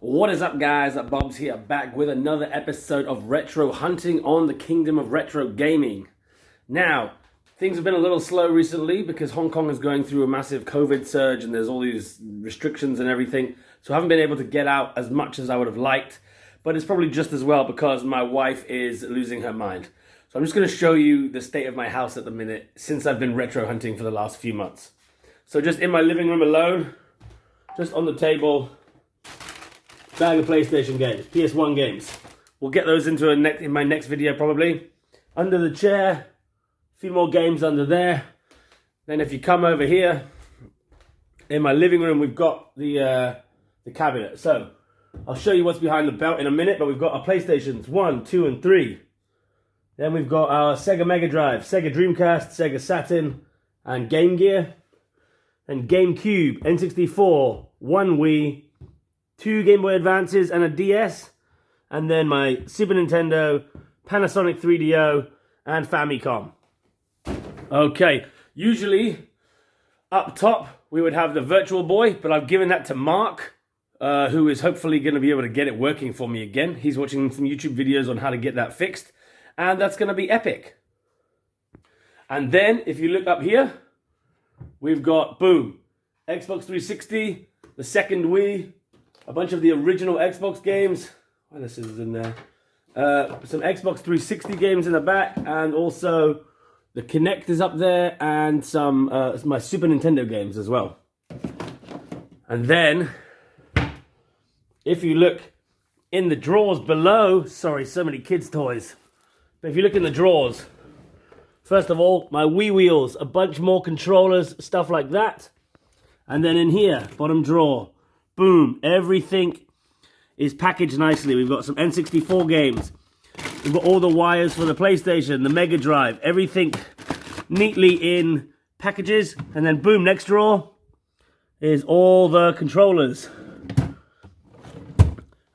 What is up, guys? Bob's here, back with another episode of Retro Hunting on the Kingdom of Retro Gaming. Now, things have been a little slow recently because Hong Kong is going through a massive COVID surge and there's all these restrictions and everything. So I haven't been able to get out as much as I would have liked, but it's probably just as well because my wife is losing her mind. So I'm just going to show you the state of my house at the minute since I've been retro hunting for the last few months. So just in my living room alone, just on the table, bag of PlayStation games, PS1 games. We'll get those into in my next video probably. Under the chair, a few more games under there. Then if you come over here, in my living room, we've got the cabinet. So I'll show you what's behind the belt in a minute, but we've got our PlayStations 1, 2, and 3. Then we've got our Sega Mega Drive, Sega Dreamcast, Sega Saturn, and Game Gear. And GameCube, N64, 1 Wii, 2 Game Boy Advances and a DS, and then my Super Nintendo, Panasonic 3DO, and Famicom. Okay, usually up top we would have the Virtual Boy, but I've given that to Mark, who is hopefully going to be able to get it working for me again. He's watching some YouTube videos on how to get that fixed, and that's going to be epic. And then, if you look up here, we've got, boom, Xbox 360, the second Wii, a bunch of the original Xbox games. Oh, this is in there. Some Xbox 360 games in the back, and also the Kinect is up there, and some my Super Nintendo games as well. And then, if you look in the drawers below, sorry, so many kids' toys. But if you look in the drawers, first of all, my Wii wheels, a bunch more controllers, stuff like that. And then in here, bottom drawer, boom, everything is packaged nicely. We've got some N64 games. We've got all the wires for the PlayStation, the Mega Drive, everything neatly in packages. And then boom, next drawer is all the controllers.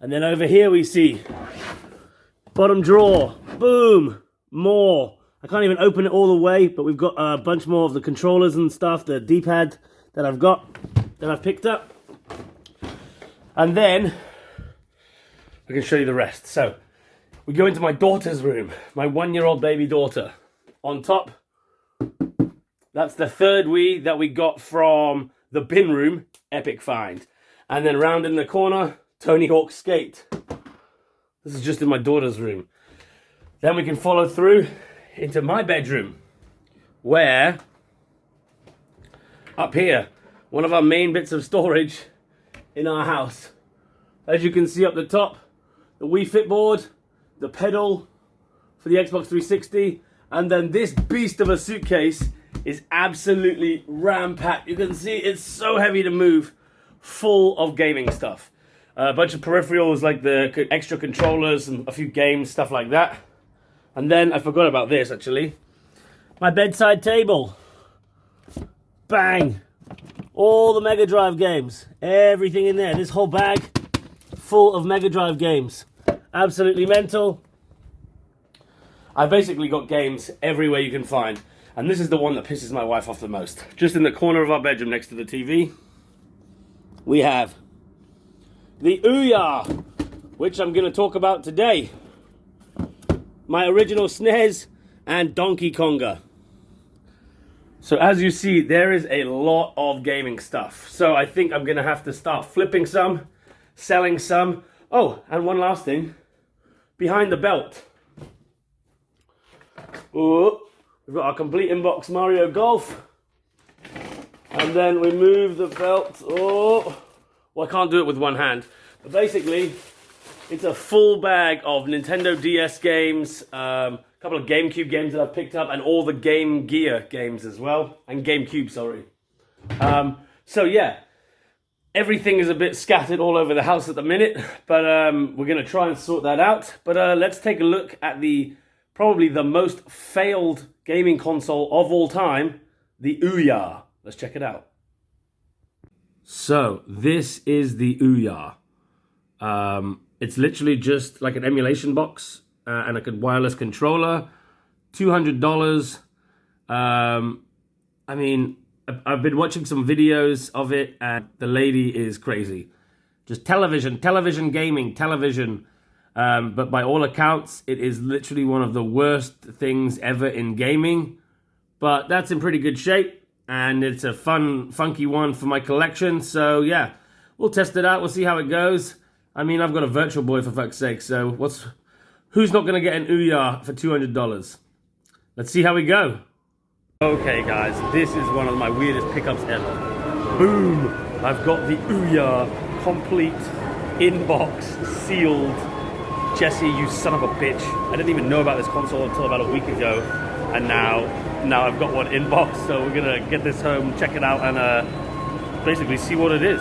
And then over here we see, bottom drawer, boom, more. I can't even open it all the way, but we've got a bunch more of the controllers and stuff, the D-pad that I've picked up. And then, I can show you the rest. So, we go into my daughter's room, my 1-year-old baby daughter. On top, that's the third Wii that we got from the bin room, epic find. And then round in the corner, Tony Hawk Skate. This is just in my daughter's room. Then we can follow through into my bedroom, where, up here, one of our main bits of storage in our house. As you can see up the top, the Wii Fit board, the pedal for the Xbox 360, and then this beast of a suitcase is absolutely ram-packed. You can see it's so heavy to move, full of gaming stuff. A bunch of peripherals like the extra controllers and a few games, stuff like that. And then, I forgot about this actually, my bedside table. Bang! All the Mega Drive games, everything in there. This whole bag full of Mega Drive games. Absolutely mental. I've basically got games everywhere you can find. And this is the one that pisses my wife off the most. Just in the corner of our bedroom next to the TV, we have the Ouya, which I'm going to talk about today. My original SNES and Donkey Konga. So as you see, there is a lot of gaming stuff. So I think I'm going to have to start flipping some, selling some. Oh, and one last thing. Behind the belt. Ooh, we've got our complete inbox Mario Golf. And then we move the belt. Oh, well, I can't do it with one hand. But basically, it's a full bag of Nintendo DS games, a couple of GameCube games that I've picked up, and all the Game Gear games as well. And GameCube, sorry. So yeah, everything is a bit scattered all over the house at the minute, but we're going to try and sort that out. But let's take a look at probably the most failed gaming console of all time, the Ouya. Let's check it out. So, this is the Ouya. It's literally just like an emulation box and a wireless controller. $200. I mean, I've been watching some videos of it, and the lady is crazy. just television gaming, television. But by all accounts, it is literally one of the worst things ever in gaming. But that's in pretty good shape, and it's a funky one for my collection. So yeah, we'll test it out. We'll see how it goes. I mean, I've got a Virtual Boy for fuck's sake. So who's not going to get an Ouya for $200? Let's see how we go. Okay, guys, this is one of my weirdest pickups ever. Boom! I've got the Ouya complete, in-box, sealed. Jesse, you son of a bitch. I didn't even know about this console until about a week ago. And now I've got one in-box, so we're going to get this home, check it out, and basically see what it is.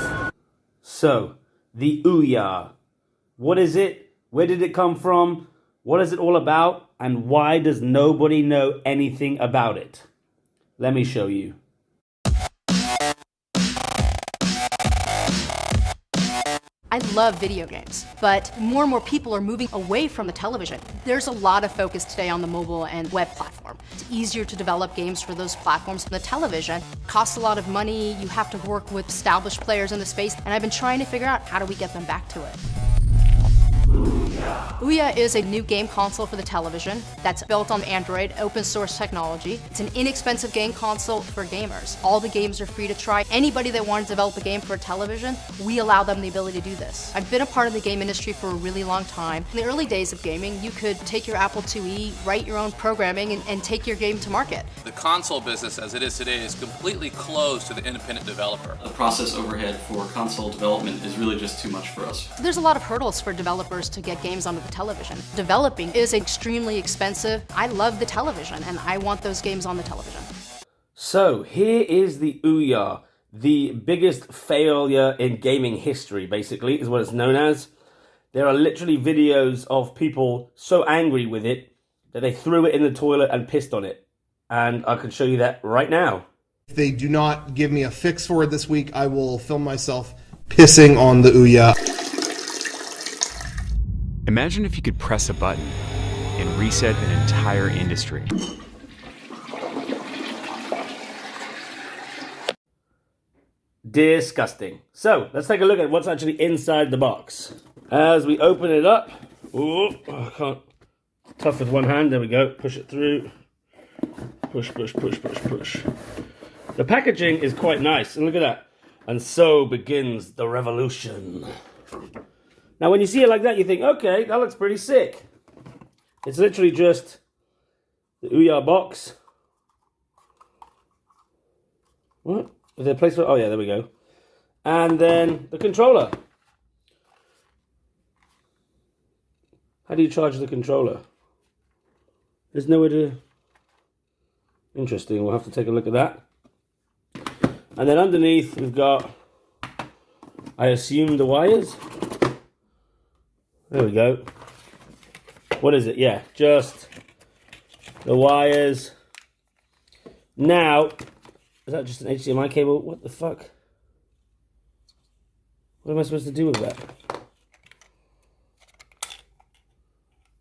So, the Ouya. What is it? Where did it come from? What is it all about? And why does nobody know anything about it? Let me show you. I love video games, but more and more people are moving away from the television. There's a lot of focus today on the mobile and web platform. It's easier to develop games for those platforms than the television. It costs a lot of money, you have to work with established players in the space, and I've been trying to figure out how do we get them back to it. Ouya is a new game console for the television that's built on Android, open source technology. It's an inexpensive game console for gamers. All the games are free to try. Anybody that wants to develop a game for a television, we allow them the ability to do this. I've been a part of the game industry for a really long time. In the early days of gaming, you could take your Apple IIe, write your own programming, and take your game to market. The console business as it is today is completely closed to the independent developer. The process overhead for console development is really just too much for us. There's a lot of hurdles for developers to get games onto the television. Developing is extremely expensive. I love the television, and I want those games on the television. So here is the Ouya, the biggest failure in gaming history, basically, is what it's known as. There are literally videos of people so angry with it that they threw it in the toilet and pissed on it. And I can show you that right now. If they do not give me a fix for it this week, I will film myself pissing on the Ouya. Imagine if you could press a button and reset an entire industry. Disgusting. So, let's take a look at what's actually inside the box. As we open it up, ooh, I can't, tough with one hand, there we go, push it through. Push, push, push, push, push. The packaging is quite nice, and look at that. And so begins the revolution. Now, when you see it like that, you think, okay, that looks pretty sick. It's literally just the Ouya box. What? Is there a place for... Oh, yeah, there we go. And then the controller. How do you charge the controller? There's nowhere to... Interesting, we'll have to take a look at that. And then underneath, we've got, I assume, the wires. There we go. What is it? Yeah, just the wires. Now, is that just an HDMI cable? What the fuck? What am I supposed to do with that?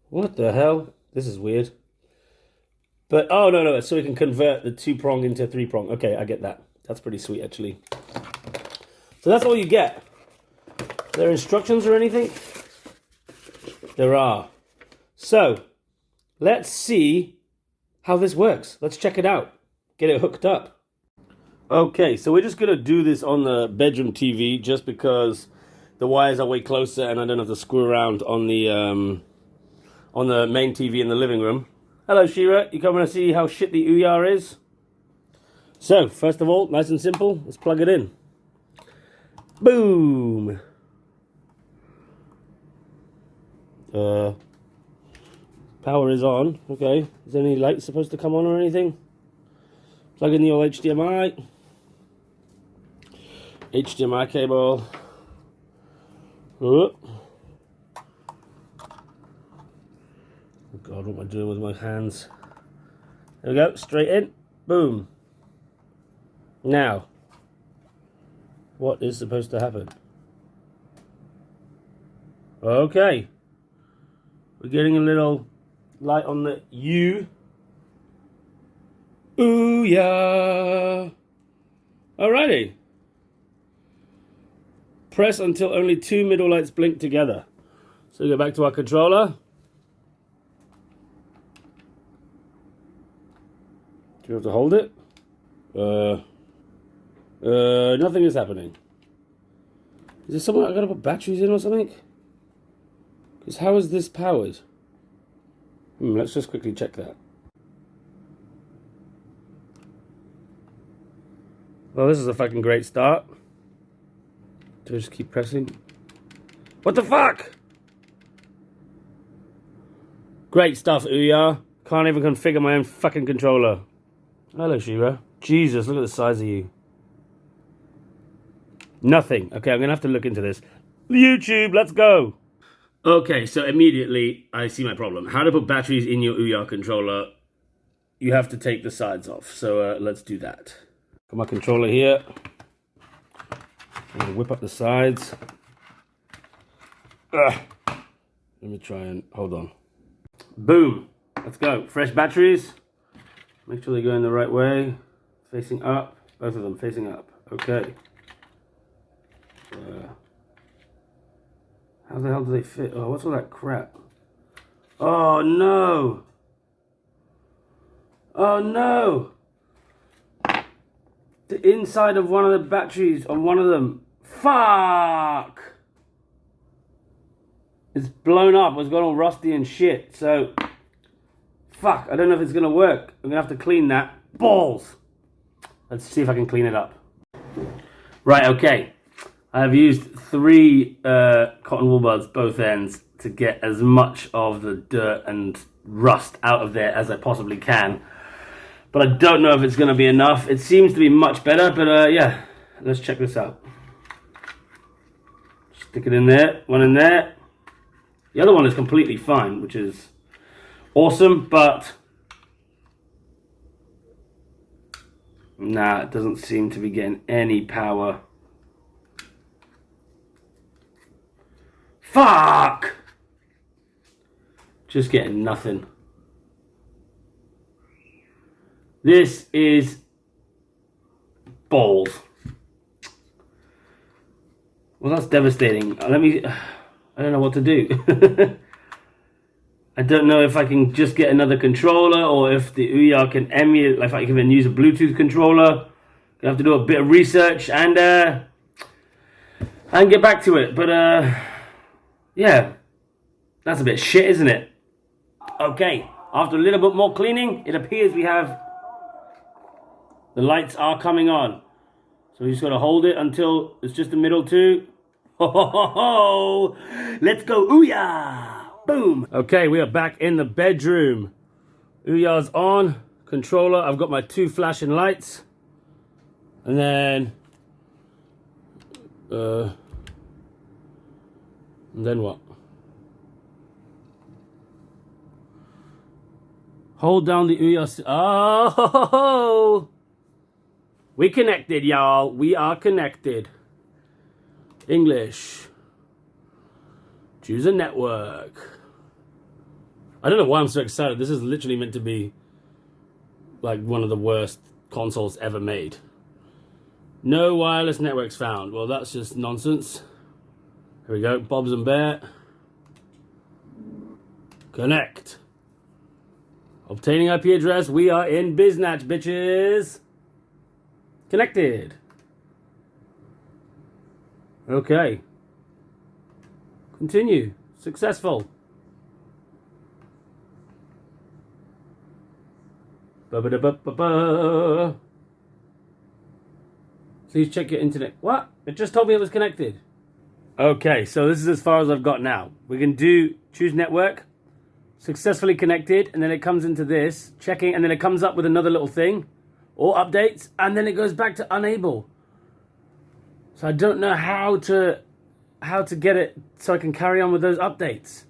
What the hell? This is weird. But, oh, no, so we can convert the 2-prong into 3-prong. Okay, I get that. That's pretty sweet, actually. So that's all you get. Are there instructions or anything? There are. So, let's see how this works. Let's check it out. Get it hooked up. Okay, so we're just going to do this on the bedroom TV just because the wires are way closer and I don't have to screw around on the main TV in the living room. Hello, Shira. You coming to see how shit the Ouya is? So, first of all, nice and simple. Let's plug it in. Boom. Power is on. Okay. Is there any light supposed to come on or anything? Plug in the old HDMI. HDMI cable. Oh God, what am I doing with my hands? There we go, straight in. Boom. Now, what is supposed to happen? Okay. We're getting a little light on the U. Ouya. Alrighty. Press until only 2 middle lights blink together. So we go back to our controller. Do you have to hold it? Nothing is happening. Is there somewhere I gotta put batteries in or something? Because how is this powered? Let's just quickly check that. Well, this is a fucking great start. Do I just keep pressing? What the fuck? Great stuff, Ouya. Can't even configure my own fucking controller. Hello, Shira. Jesus, look at the size of you. Nothing. Okay, I'm going to have to look into this. YouTube, let's go. Okay, so immediately I see my problem. How to put batteries in your Ouya controller. You have to take the sides off. So let's do that. Got my controller here. I'm going to whip up the sides. Let me try and... Hold on. Boom. Let's go. Fresh batteries. Make sure they go in the right way. Facing up. Both of them facing up. Okay. How the hell do they fit? Oh, what's all that crap? Oh, no. Oh, no. The inside of one of the batteries on one of them. Fuck. It's blown up. It's gone all rusty and shit. So, fuck. I don't know if it's going to work. I'm going to have to clean that. Balls. Let's see if I can clean it up. Right, okay. I've used 3 cotton wool buds, both ends, to get as much of the dirt and rust out of there as I possibly can. But I don't know if it's going to be enough. It seems to be much better, but yeah. Let's check this out. Stick it in there. One in there. The other one is completely fine, which is awesome, but nah, it doesn't seem to be getting any power. Fuck! Just getting nothing. This is balls. Well, that's devastating. I don't know what to do. I don't know if I can just get another controller or if the Ouya can emulate, like if I can even use a Bluetooth controller. I have to do a bit of research and get back to it. But yeah, that's a bit shit, isn't it? Okay, after a little bit more cleaning, it appears we have the lights are coming on. So we just got to hold it until it's just the middle two. Ho ho ho ho! Let's go, Ouya! Boom! Okay, we are back in the bedroom. Ouya's on. Controller, I've got my 2 flashing lights. And then... and then what? Hold down the Ouya... Oh! We connected, y'all. We are connected. English. Choose a network. I don't know why I'm so excited. This is literally meant to be like one of the worst consoles ever made. No wireless networks found. Well, that's just nonsense. Here we go. Bob's and Bear. Connect. Obtaining IP address. We are in Biznatch, bitches. Connected. Okay. Continue. Successful. Ba-ba-da-ba-ba-ba. Please check your internet. What? It just told me it was connected. Okay, so this is as far as I've got now. We can do choose network. Successfully connected. And then it comes into this. Checking. And then it comes up with another little thing. Or updates. And then it goes back to unable. So I don't know how to get it so I can carry on with those updates.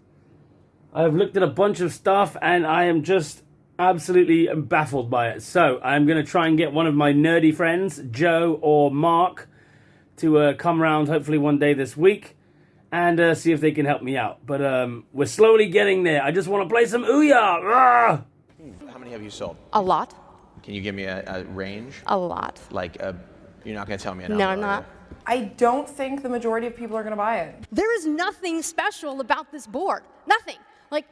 I've looked at a bunch of stuff and I am just absolutely baffled by it. So I'm going to try and get one of my nerdy friends, Joe or Mark, to come around hopefully one day this week and see if they can help me out. But we're slowly getting there. I just want to play some Ouya. Ah! How many have you sold? A lot. Can you give me a range? A lot. Like, you're not going to tell me a number? No, I'm are not. you? I don't think the majority of people are going to buy it. There is nothing special about this board. Nothing. Like,